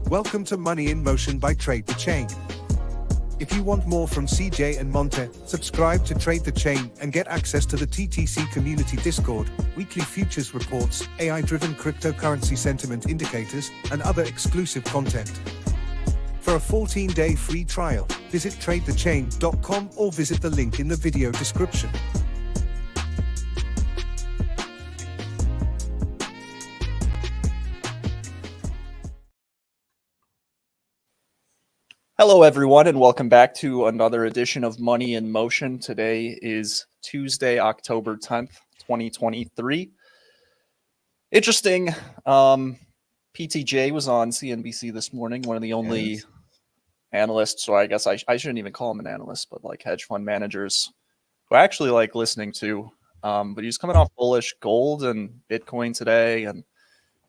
Welcome to Money in Motion by Trade the Chain. If you want more from CJ and Monte, subscribe to Trade the Chain and get access to the TTC community Discord, weekly futures reports, AI-driven cryptocurrency sentiment indicators, and other exclusive content. For a 14-day free trial, visit tradethechain.com or visit the link in the video description. Hello, everyone, and welcome back to another edition of Money in Motion. Today is Tuesday, October 10th, 2023. Interesting. PTJ was on CNBC this morning, one of the only analysts, so I guess I shouldn't even call him an analyst, but like hedge fund managers who I actually like listening to. But he's coming off bullish gold and Bitcoin today and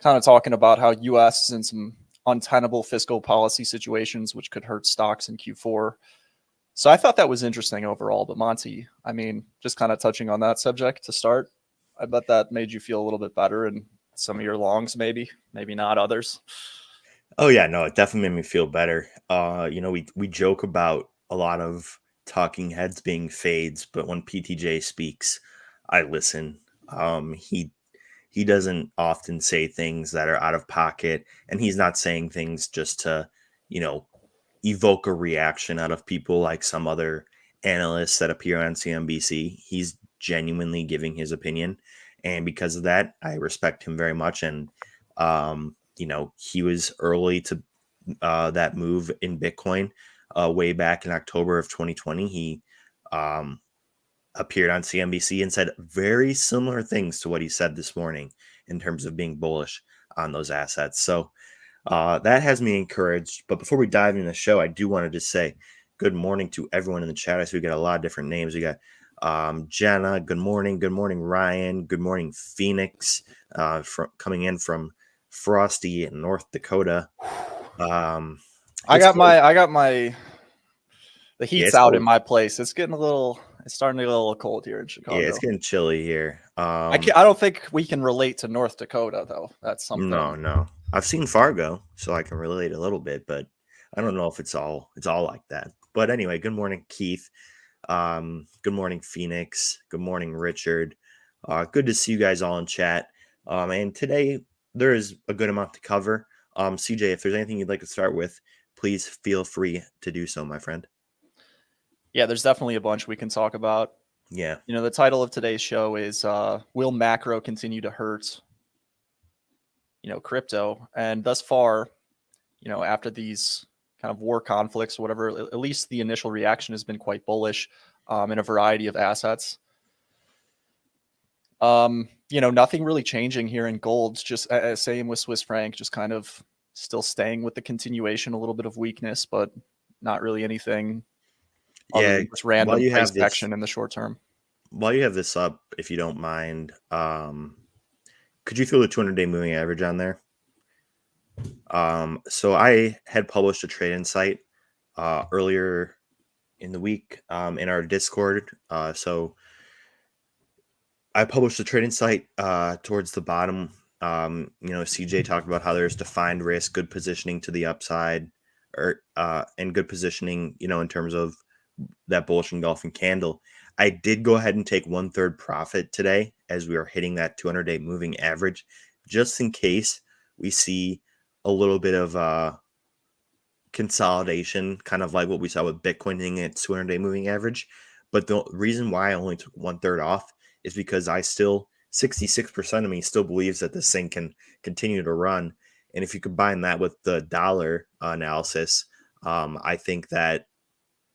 kind of talking about how U.S. is in some untenable fiscal policy situations, which could hurt stocks in Q4. So I thought that was interesting overall. But Monte, I mean, just kind of touching on that subject to start, I bet that made you feel a little bit better in some of your longs, maybe not others. Oh yeah, no, it definitely made me feel better. We joke about a lot of talking heads being fades, but when PTJ speaks, I listen. He doesn't often say things that are out of pocket, and he's not saying things just to, evoke a reaction out of people like some other analysts that appear on CNBC. He's genuinely giving his opinion, and because of that, I respect him very much. And he was early to that move in Bitcoin way back in October of 2020. He appeared on CNBC and said very similar things to what he said this morning in terms of being bullish on those assets. So that has me encouraged. But before we dive into the show, I do want to just say good morning to everyone in the chat. I see we got a lot of different names. We got Jenna, good morning. Good morning, Ryan. Good morning, Phoenix, coming in from Frosty in North Dakota. The heat's out in my place. It's starting to get a little cold here in Chicago. Yeah, it's getting chilly here. I don't think we can relate to North Dakota though. That's something. No. I've seen Fargo, so I can relate a little bit, but I don't know if it's all like that. But anyway, good morning, Keith. Good morning, Phoenix. Good morning, Richard. Good to see you guys all in chat. And today there is a good amount to cover. CJ, if there's anything you'd like to start with, please feel free to do so, my friend. Yeah, there's definitely a bunch we can talk about. Yeah. The title of today's show is Will Macro Continue to Hurt, crypto? And thus far, after these kind of war conflicts or whatever, at least the initial reaction has been quite bullish in a variety of assets. Nothing really changing here in gold, just same with Swiss franc, just kind of still staying with the continuation, a little bit of weakness, but not really anything. Yeah, just random price action in the short term. While you have this up, if you don't mind, could you throw the 200-day moving average on there? So I had published a trade insight earlier in the week in our Discord. So I published a trade insight towards the bottom. CJ talked about how there's defined risk, good positioning to the upside, and good positioning, in terms of that bullish engulfing candle. I did go ahead and take 1/3 profit today as we are hitting that 200-day moving average, just in case we see a little bit of consolidation, kind of like what we saw with Bitcoin hitting its 200-day moving average. But the reason why I only took 1/3 off is because 66% of me still believes that this thing can continue to run. And if you combine that with the dollar analysis, I think that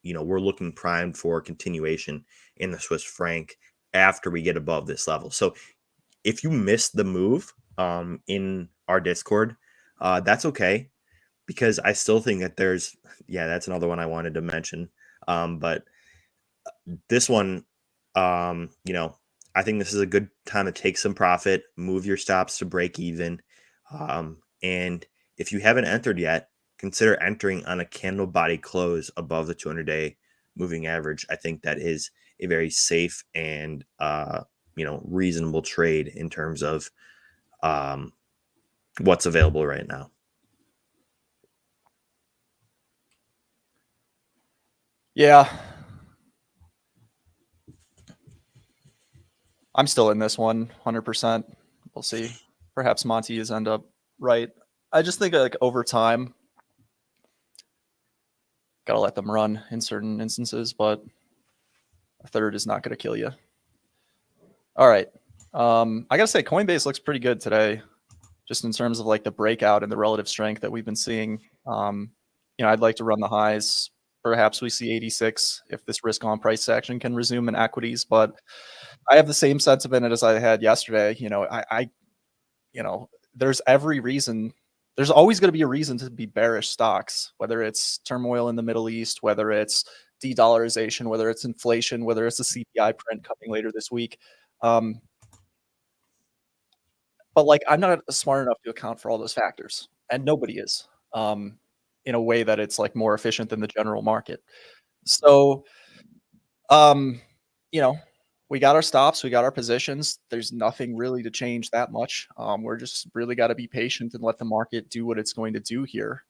we're looking primed for continuation in the Swiss franc after we get above this level. So if you missed the move in our Discord, that's okay, because I still think that that's another one I wanted to mention. But this one, I think this is a good time to take some profit, move your stops to break even. And if you haven't entered yet, consider entering on a candle body close above the 200-day moving average. I think that is a very safe and reasonable trade in terms of what's available right now. Yeah. I'm still in this one, 100%. We'll see. Perhaps Monte is end up right. I just think like over time, gotta let them run in certain instances, but a third is not gonna kill you. All right. I gotta say, Coinbase looks pretty good today, just in terms of like the breakout and the relative strength that we've been seeing. I'd like to run the highs. Perhaps we see 86 if this risk on price action can resume in equities, but I have the same sentiment as I had yesterday. There's every reason. There's always going to be a reason to be bearish stocks, whether it's turmoil in the Middle East, whether it's de-dollarization, whether it's inflation, whether it's a CPI print coming later this week. But like, I'm not smart enough to account for all those factors, and nobody is, in a way that it's like more efficient than the general market. So, um, you know, we got our stops, we got our positions. There's nothing really to change that much. We're just really got to be patient and let the market do what it's going to do here.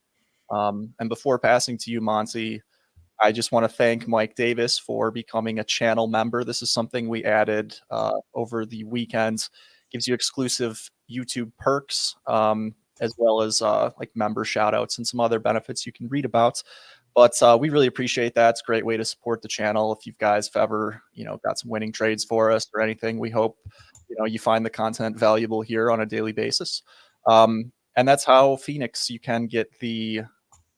And before passing to you, Monty, I just want to thank Mike Davis for becoming a channel member. This is something we added over the weekend. Gives you exclusive YouTube perks, as well as like member shout outs and some other benefits you can read about. But we really appreciate that. It's a great way to support the channel. If you guys have ever, got some winning trades for us or anything, we hope, you find the content valuable here on a daily basis. And that's how Phoenix, you can get the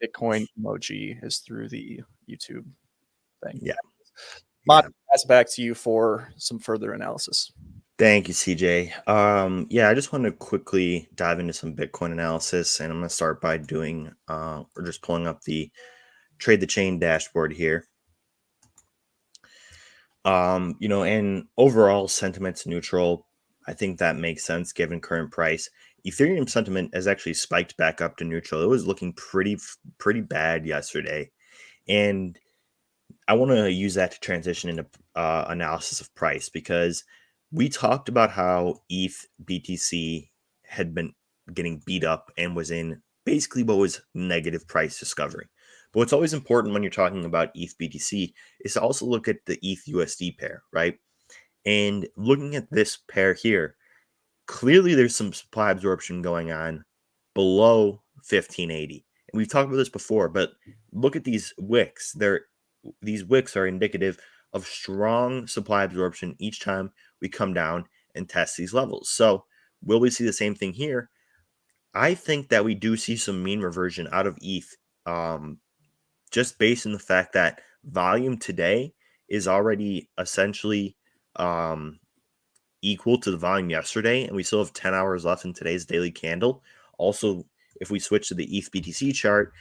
Bitcoin emoji is through the YouTube thing. Yeah. Monty, pass it back to you for some further analysis. Thank you, CJ. I just want to quickly dive into some Bitcoin analysis, and I'm going to start by doing, or just pulling up the Trade the Chain dashboard here. And overall sentiment's neutral. I think that makes sense given current price. Ethereum sentiment has actually spiked back up to neutral. It was looking pretty bad yesterday, and I want to use that to transition into analysis of price, because we talked about how ETH BTC had been getting beat up and was in basically what was negative price discovery. But what's always important when you're talking about ETH BTC is to also look at the ETH USD pair, right? And looking at this pair here, clearly there's some supply absorption going on below 1580. And we've talked about this before, but look at these wicks. These wicks are indicative of strong supply absorption each time we come down and test these levels. So will we see the same thing here? I think that we do see some mean reversion out of ETH, just based on the fact that volume today is already essentially equal to the volume yesterday, and we still have 10 hours left in today's daily candle. Also, if we switch to the ETH BTC chart,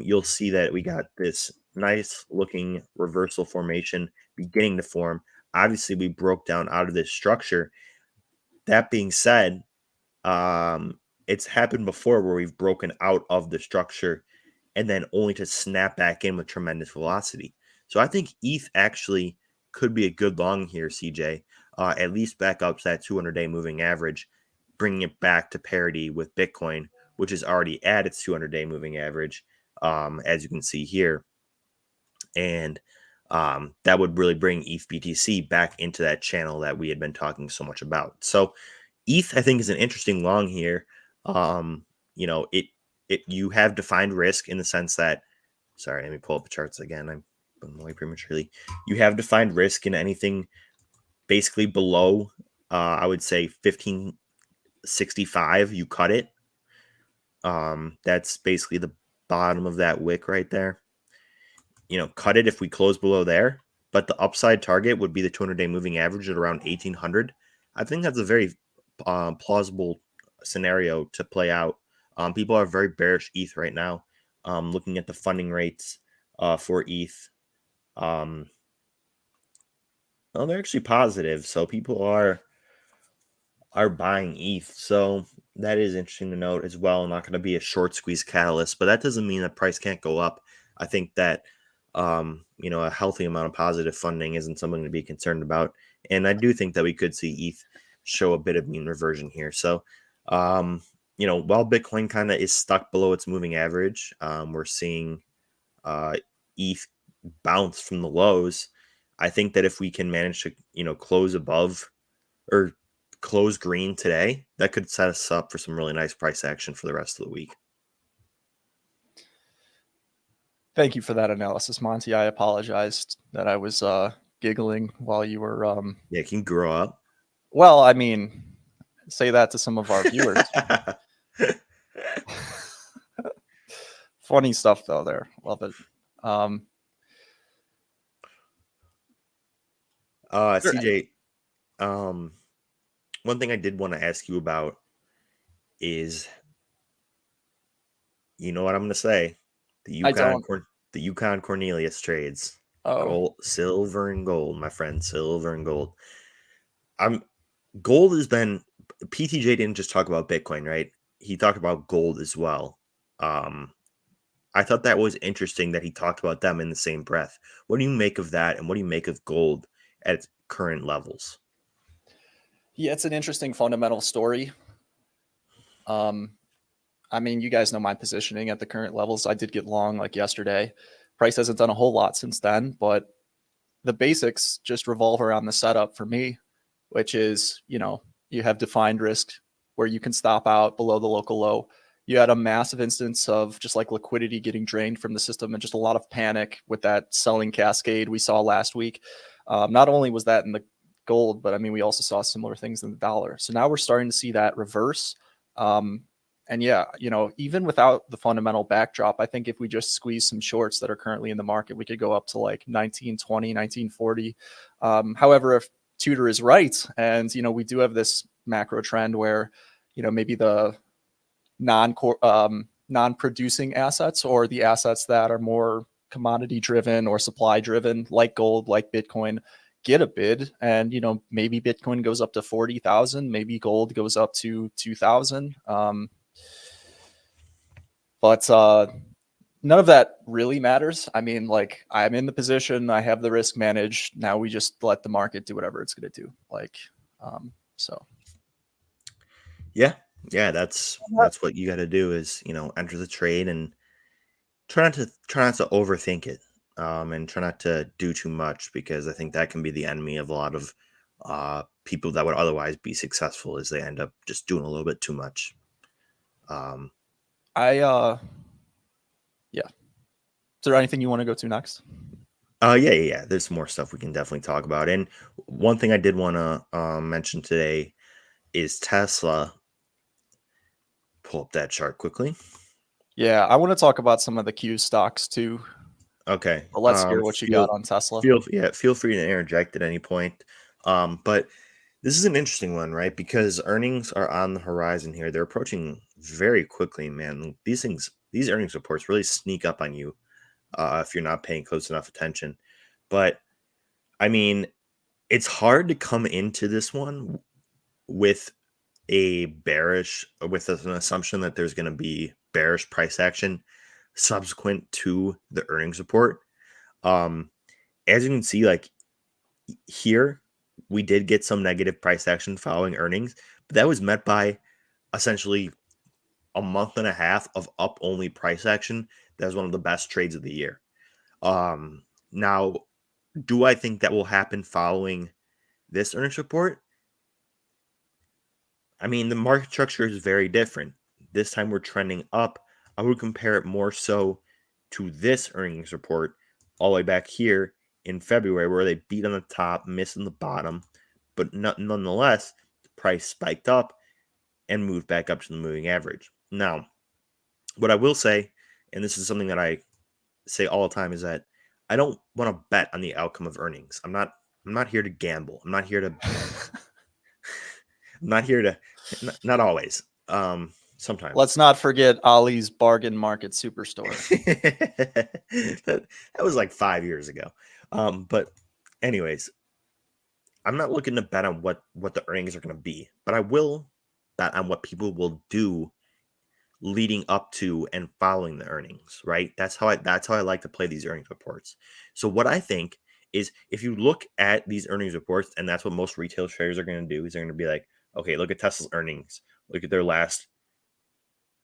you'll see that we got this nice looking reversal formation beginning to form. Obviously, we broke down out of this structure. That being said, it's happened before where we've broken out of the structure and then only to snap back in with tremendous velocity. So I think ETH actually could be a good long here, CJ. At least back up to that 200-day moving average, bringing it back to parity with Bitcoin, which is already at its 200-day moving average, as you can see here. And that would really bring ETH BTC back into that channel that we had been talking so much about. So ETH, I think, is an interesting long here. You have defined risk in the sense that, sorry, let me pull up the charts again. I'm way prematurely. You have defined risk in anything basically below, I would say 1565, you cut it. That's basically the bottom of that wick right there. Cut it if we close below there, but the upside target would be the 200-day moving average at around 1800. I think that's a very plausible scenario to play out. People are very bearish ETH right now. Looking at the funding rates for ETH, well, they're actually positive, so people are buying ETH. So that is interesting to note as well. Not going to be a short squeeze catalyst, but that doesn't mean that price can't go up. I think that a healthy amount of positive funding isn't something to be concerned about, and I do think that we could see ETH show a bit of mean reversion here. So while Bitcoin kind of is stuck below its moving average, we're seeing ETH bounce from the lows. I think that if we can manage to, close above or close green today, that could set us up for some really nice price action for the rest of the week. Thank you for that analysis, Monte. I apologized that I was giggling while you were. Yeah, can you grow up? Well, I mean, say that to some of our viewers. Funny stuff though. There, love it. CJ, one thing I did want to ask you about is, you know what I'm going to say? The Yukon Cornelius trades. Oh, Gold, silver and gold, my friend, silver and gold. Gold has been, PTJ didn't just talk about Bitcoin, right? He talked about gold as well. I thought that was interesting that he talked about them in the same breath. What do you make of that, and what do you make of gold at its current levels? yeah, it's an interesting fundamental story. I mean, you guys know my positioning at the current levels. I did get long like yesterday. Price hasn't done a whole lot since then, but the basics just revolve around the setup for me, which is, you have defined risk where you can stop out below the local low. You had a massive instance of just like liquidity getting drained from the system and just a lot of panic with that selling cascade we saw last week. Not only was that in the gold, but I mean, we also saw similar things in the dollar. So now we're starting to see that reverse. And yeah, even without the fundamental backdrop, I think if we just squeeze some shorts that are currently in the market, we could go up to like 1920, 1940. However, if Tudor is right, and we do have this macro trend where maybe the non-producing assets, or the assets that are more commodity driven or supply driven, like gold, like Bitcoin, get a bid, and maybe Bitcoin goes up to 40,000, maybe gold goes up to 2,000. But none of that really matters. I mean, like, I'm in the position, I have the risk managed. Now we just let the market do whatever it's going to do. So. Yeah, that's what you got to do is enter the trade and try not to overthink it, and try not to do too much, because I think that can be the enemy of a lot of people that would otherwise be successful, is they end up just doing a little bit too much. Yeah. Is there anything you want to go to next? Yeah. There's some more stuff we can definitely talk about. And one thing I did want to mention today is Tesla. Pull up that chart quickly. Yeah, I want to talk about some of the Q stocks too. Okay. But let's hear what you got on Tesla. Feel free to interject at any point. But this is an interesting one, right? Because earnings are on the horizon here. They're approaching very quickly, man. These earnings reports really sneak up on you if you're not paying close enough attention. But I mean, it's hard to come into this one with an assumption that there's going to be bearish price action subsequent to the earnings report. As you can see, like here, we did get some negative price action following earnings, but that was met by essentially a month and a half of up only price action. That was one of the best trades of the year. Now, do I think that will happen following this earnings report? I mean, the market structure is very different. This time we're trending up. I would compare it more so to this earnings report all the way back here in February, where they beat on the top, missed on the bottom, but nonetheless, the price spiked up and moved back up to the moving average. Now, what I will say, and this is something that I say all the time, is that I don't want to bet on the outcome of earnings. I'm not here to gamble. I'm not here to not always. Sometimes. Let's not forget Ollie's Bargain Market Superstore. that was like 5 years ago. But anyways, I'm not looking to bet on what the earnings are going to be, but I will bet on what people will do leading up to and following the earnings, right? That's how I like to play these earnings reports. So what I think is, if you look at these earnings reports, and that's what most retail traders are going to do, is they're going to be like, okay, look at Tesla's earnings. Look at their last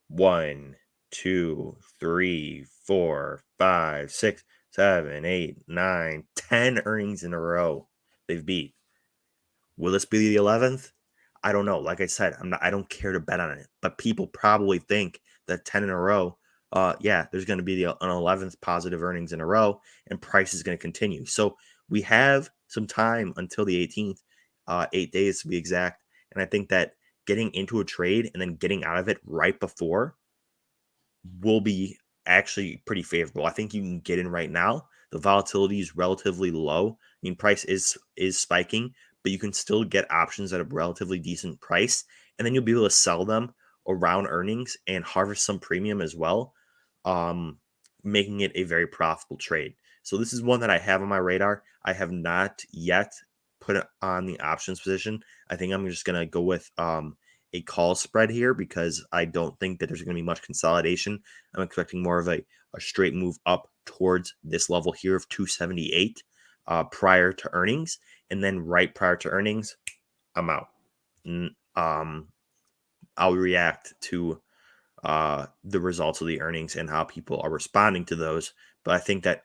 1, 2, 3, 4, 5, 6. 7, 8, 9, 10 earnings in a row they've beat. Will this be the 11th? I don't know. Like I said, I don't care to bet on it, but people probably think that 10 in a row, there's going to be an 11th positive earnings in a row, and price is going to continue. So we have some time until the 18th, 8 days to be exact. And I think that getting into a trade and then getting out of it right before will be actually pretty favorable. I think you can get in right now. The volatility is relatively low. I mean, price is spiking, but you can still get options at a relatively decent price, and then you'll be able to sell them around earnings and harvest some premium as well, making it a very profitable trade. So this is one that I have on my radar. I have not yet put it on the options position. I think I'm just going to go with a call spread here because I don't think that there's going to be much consolidation. I'm expecting more of a straight move up towards this level here of 278 prior to earnings. And then right prior to earnings, I'm out. I'll react to the results of the earnings and how people are responding to those. But I think that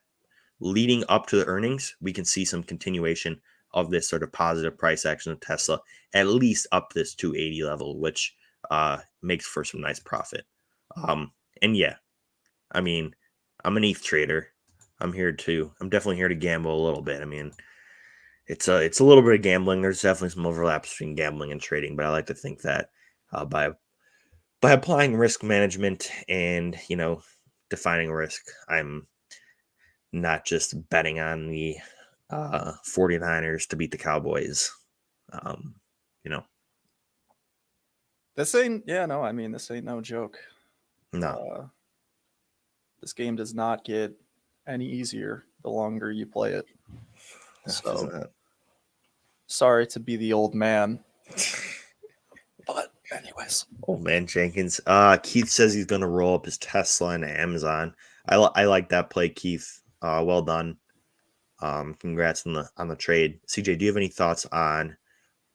leading up to the earnings, we can see some continuation of this sort of positive price action of Tesla, at least up this 280 level, which makes for some nice profit. And yeah, I mean, I'm an ETH trader. I'm definitely here to gamble a little bit. I mean, it's a little bit of gambling. There's definitely some overlaps between gambling and trading, but I like to think that by applying risk management and, defining risk, I'm not just betting on the 49ers to beat the Cowboys. This ain't no joke. No. This game does not get any easier the longer you play it. So sorry to be the old man. But anyways. Old man Jenkins. Keith says he's going to roll up his Tesla and Amazon. I like that play, Keith. Well done. Congrats on the trade. CJ, do you have any thoughts on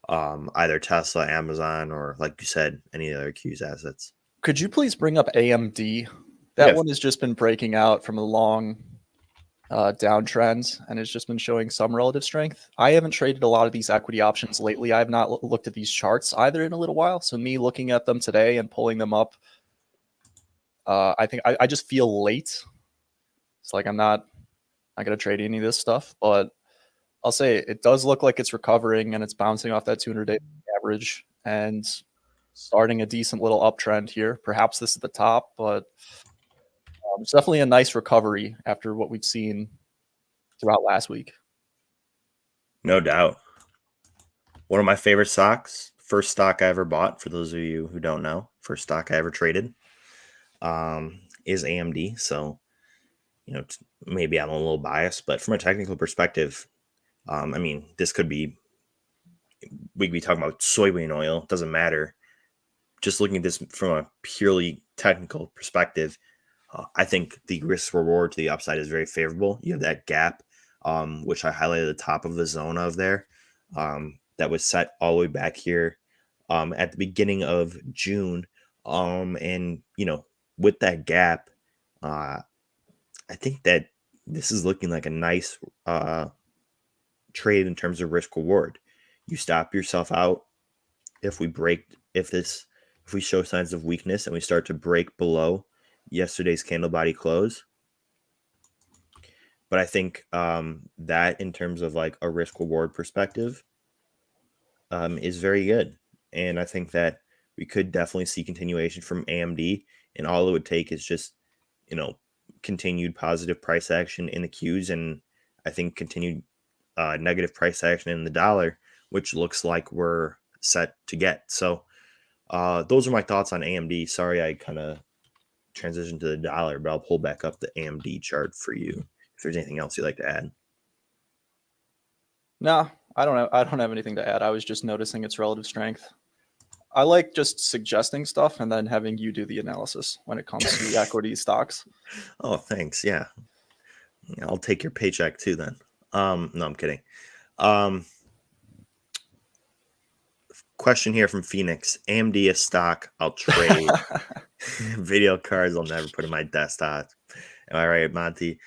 either Tesla, Amazon, or like you said, any other Q's assets? Could you please bring up AMD? That one has just been breaking out from a long downtrend, and it's just been showing some relative strength. I haven't traded a lot of these equity options lately. I have not looked at these charts either in a little while. So me looking at them today and pulling them up, I think I just feel late. It's like I'm not going to trade any of this stuff, but I'll say it does look like it's recovering and it's bouncing off that 200-day average and starting a decent little uptrend here. Perhaps this is the top, but it's definitely a nice recovery after what we've seen throughout last week. No doubt. One of my favorite stocks, first stock I ever bought, for those of you who don't know, first stock I ever traded, is AMD. So, maybe I'm a little biased, but from a technical perspective, this could be, we could be talking about soybean oil. It doesn't matter. Just looking at this from a purely technical perspective, I think the risk reward to the upside is very favorable. You have that gap, which I highlighted at the top of the zone of there, that was set all the way back here at the beginning of June. And, with that gap, I think that this is looking like a nice trade in terms of risk reward. You stop yourself out if we show signs of weakness and we start to break below yesterday's candle body close. But I think that in terms of like a risk reward perspective is very good. And I think that we could definitely see continuation from AMD, and all it would take is just, continued positive price action in the Qs, and I think continued negative price action in the dollar, which looks like we're set to get. So those are my thoughts on AMD. Sorry, I kind of transitioned to the dollar, but I'll pull back up the AMD chart for you if there's anything else you'd like to add. No, I don't have anything to add. I was just noticing its relative strength. I like just suggesting stuff and then having you do the analysis when it comes to equity stocks. Oh, thanks. Yeah, I'll take your paycheck too then. No, I'm kidding. Question here from Phoenix. AMD is stock I'll trade. Video cards I'll never put in my desktop. Am I right, Monte?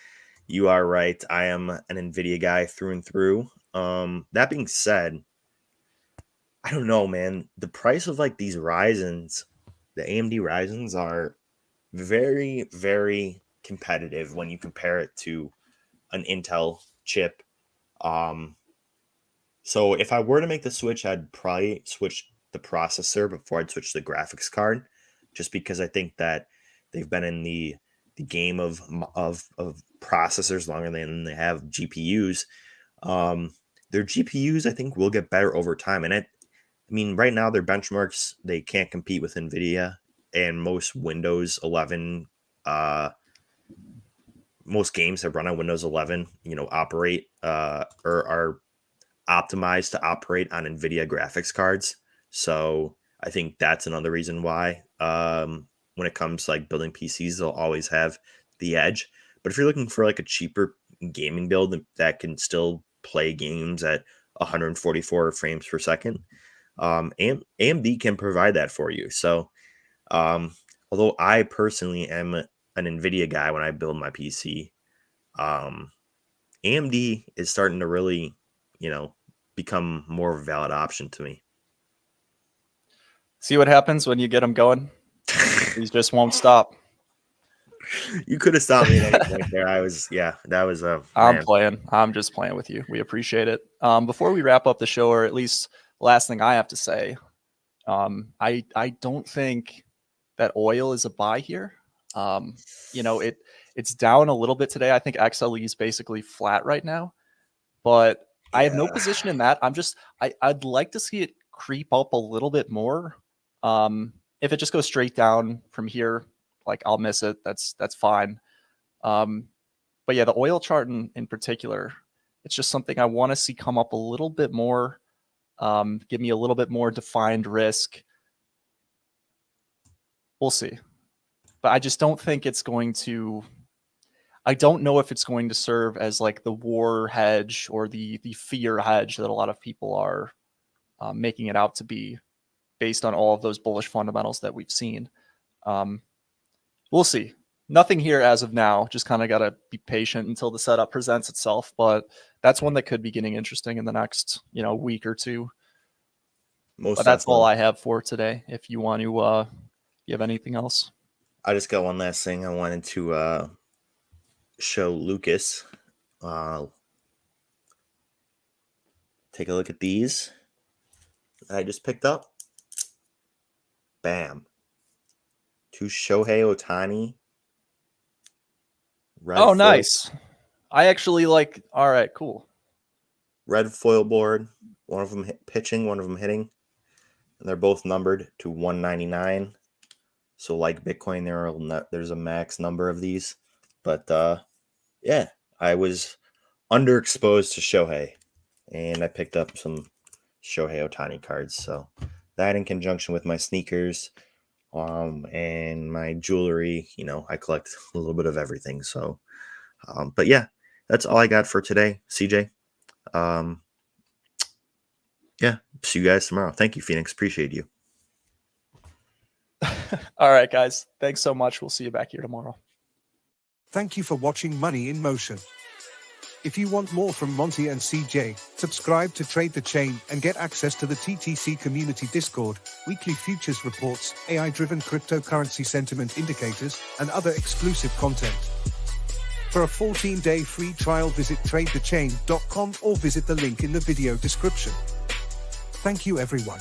You are right. I am an NVIDIA guy through and through. That being said, I don't know, man. The price of like these Ryzens, the AMD Ryzens are very, very competitive when you compare it to an Intel chip. So if I were to make the switch, I'd probably switch the processor before I'd switch the graphics card, just because I think that they've been in the game of processors longer than they have GPUs. Their GPUs, I think, will get better over time. And I mean, right now their benchmarks, they can't compete with NVIDIA, and most Windows 11, most games that run on Windows 11, operate or are optimized to operate on NVIDIA graphics cards. So I think that's another reason why when it comes to like building PCs, they'll always have the edge. But if you're looking for like a cheaper gaming build that can still play games at 144 frames per second, AMD can provide that for you. So although I personally am an NVIDIA guy when I build my PC, AMD is starting to really, become more of a valid option to me. See what happens when you get them going? These just won't stop. You could have stopped me at any point there. That was a. I'm playing. I'm just playing with you. We appreciate it. Before we wrap up the show, or at least last thing I have to say, I don't think that oil is a buy here. It's down a little bit today. I think XLE is basically flat right now, but I have no position in that. I'd like to see it creep up a little bit more. If it just goes straight down from here, like I'll miss it. That's fine. But yeah, the oil chart in particular, it's just something I want to see come up a little bit more. Give me a little bit more defined risk. We'll see. But I just don't think it's going to. I don't know if it's going to serve as like the war hedge or the fear hedge that a lot of people are making it out to be, based on all of those bullish fundamentals that we've seen. We'll see. Nothing here as of now. Just kind of got to be patient until the setup presents itself. But that's one that could be getting interesting in the next week or two. But that's all I have for today. If you want to, you have anything else? I just got one last thing I wanted to show Lucas. Take a look at these I just picked up. Bam. 2 Shohei Ohtani. Oh, nice. I actually like. All right, cool. Red foil board. One of them pitching, one of them hitting. And they're both numbered to 199. So like Bitcoin, there's a max number of these. But yeah, I was underexposed to Shohei. And I picked up some Shohei Ohtani cards. So that in conjunction with my sneakers and my jewelry, I collect a little bit of everything. So, but yeah, that's all I got for today, CJ. Yeah, see you guys tomorrow. Thank you, Phoenix. Appreciate you. All right, guys. Thanks so much. We'll see you back here tomorrow. Thank you for watching Money in Motion. If you want more from Monte and CJ, subscribe to Trade the Chain and get access to the TTC community Discord, weekly futures reports, AI-driven cryptocurrency sentiment indicators, and other exclusive content. For a 14-day free trial, visit tradethechain.com or visit the link in the video description. Thank you, everyone.